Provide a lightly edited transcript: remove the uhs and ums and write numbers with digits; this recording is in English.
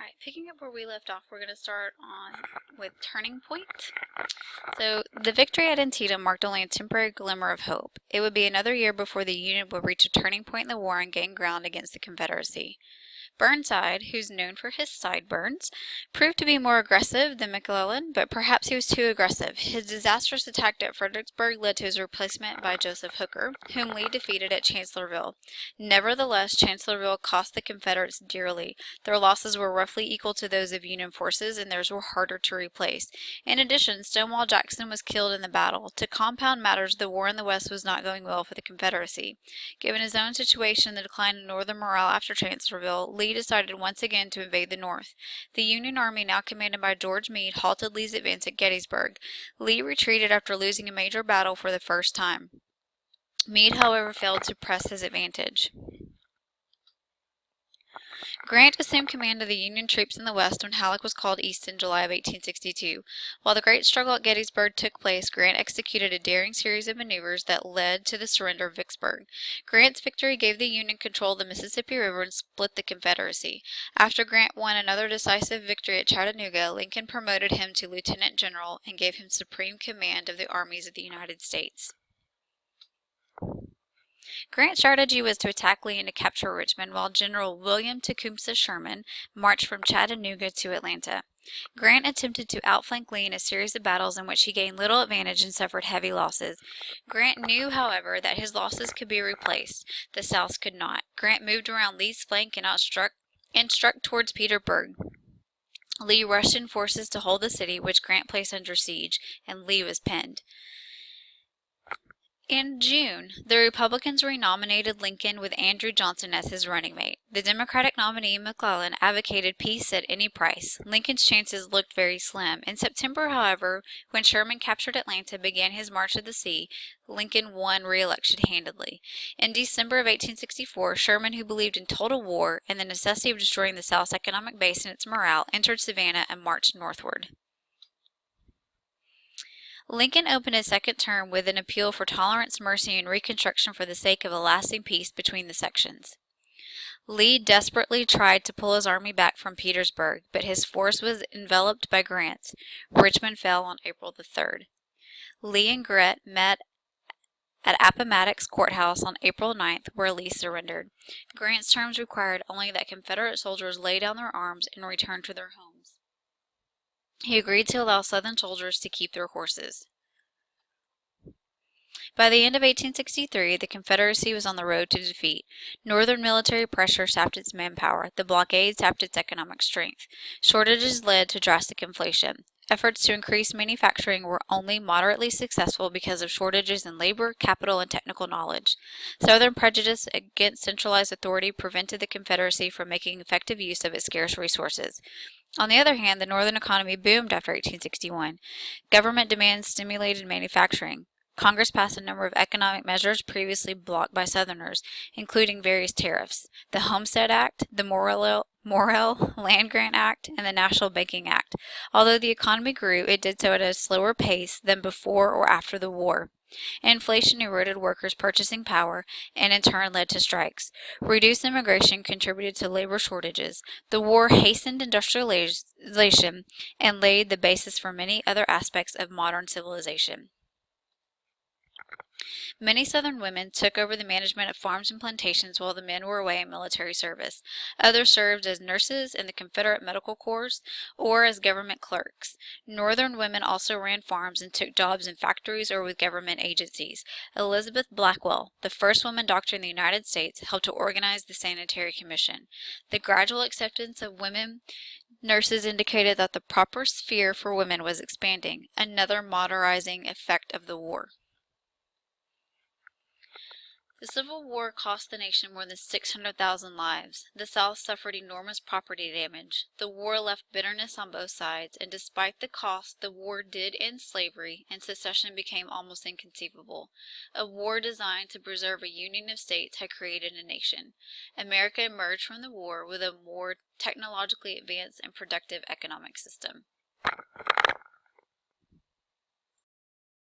Alright, picking up where we left off, we're going to start on with Turning Point. So, the victory at Antietam marked only a temporary glimmer of hope. It would be another year before the Union would reach a turning point in the war and gain ground against the Confederacy. Burnside, who's known for his sideburns, proved to be more aggressive than McClellan, but perhaps he was too aggressive. His disastrous attack at Fredericksburg led to his replacement by Joseph Hooker, whom Lee defeated at Chancellorsville. Nevertheless, Chancellorsville cost the Confederates dearly. Their losses were roughly equal to those of Union forces, and theirs were harder to replace. In addition, Stonewall Jackson was killed in the battle. To compound matters, the war in the West was not going well for the Confederacy. Given his own situation and the decline in Northern morale after Chancellorsville, Lee decided once again to invade the North. The Union Army, now commanded by George Meade, halted Lee's advance at Gettysburg. Lee retreated after losing a major battle for the first time. Meade, however, failed to press his advantage. Grant assumed command of the Union troops in the West when Halleck was called east in July of 1862. While the great struggle at Gettysburg took place, Grant executed a daring series of maneuvers that led to the surrender of Vicksburg. Grant's victory gave the Union control of the Mississippi River and split the Confederacy. After Grant won another decisive victory at Chattanooga, Lincoln promoted him to lieutenant general and gave him supreme command of the armies of the United States. Grant's strategy was to attack Lee and to capture Richmond, while General William Tecumseh Sherman marched from Chattanooga to Atlanta. Grant attempted to outflank Lee in a series of battles in which he gained little advantage and suffered heavy losses. Grant knew, however, that his losses could be replaced. The South could not. Grant moved around Lee's flank and struck towards Petersburg. Lee rushed in forces to hold the city, which Grant placed under siege, and Lee was pinned. In June, the Republicans renominated Lincoln with Andrew Johnson as his running mate. The Democratic nominee, McClellan, advocated peace at any price. Lincoln's chances looked very slim. In September, however, when Sherman captured Atlanta and began his march to the sea, Lincoln won re-election handedly. In December of 1864, Sherman, who believed in total war and the necessity of destroying the South's economic base and its morale, entered Savannah and marched northward. Lincoln opened his second term with an appeal for tolerance, mercy, and reconstruction for the sake of a lasting peace between the sections. Lee desperately tried to pull his army back from Petersburg, but his force was enveloped by Grant's. Richmond fell on April the 3rd. Lee and Grant met at Appomattox Courthouse on April 9th, where Lee surrendered. Grant's terms required only that Confederate soldiers lay down their arms and return to their homes. He agreed to allow Southern soldiers to keep their horses. By the end of 1863, the Confederacy was on the road to defeat. Northern military pressure sapped its manpower. The blockade sapped its economic strength. Shortages led to drastic inflation. Efforts to increase manufacturing were only moderately successful because of shortages in labor, capital, and technical knowledge. Southern prejudice against centralized authority prevented the Confederacy from making effective use of its scarce resources. On the other hand, the Northern economy boomed after 1861. Government demands stimulated manufacturing. Congress passed a number of economic measures previously blocked by Southerners, including various tariffs: the Homestead Act, the Morrill Land Grant Act, and the National Banking Act. Although the economy grew, it did so at a slower pace than before or after the war. Inflation eroded workers' purchasing power and in turn led to strikes. Reduced immigration contributed to labor shortages. The war hastened industrialization and laid the basis for many other aspects of modern civilization. Many Southern women took over the management of farms and plantations while the men were away in military service. Others served as nurses in the Confederate Medical Corps or as government clerks. Northern women also ran farms and took jobs in factories or with government agencies. Elizabeth Blackwell, the first woman doctor in the United States, helped to organize the Sanitary Commission. The gradual acceptance of women nurses indicated that the proper sphere for women was expanding, another modernizing effect of the war. The Civil War cost the nation more than 600,000 lives. The South suffered enormous property damage. The war left bitterness on both sides, and despite the cost, the war did end slavery, and secession became almost inconceivable. A war designed to preserve a union of states had created a nation. America emerged from the war with a more technologically advanced and productive economic system.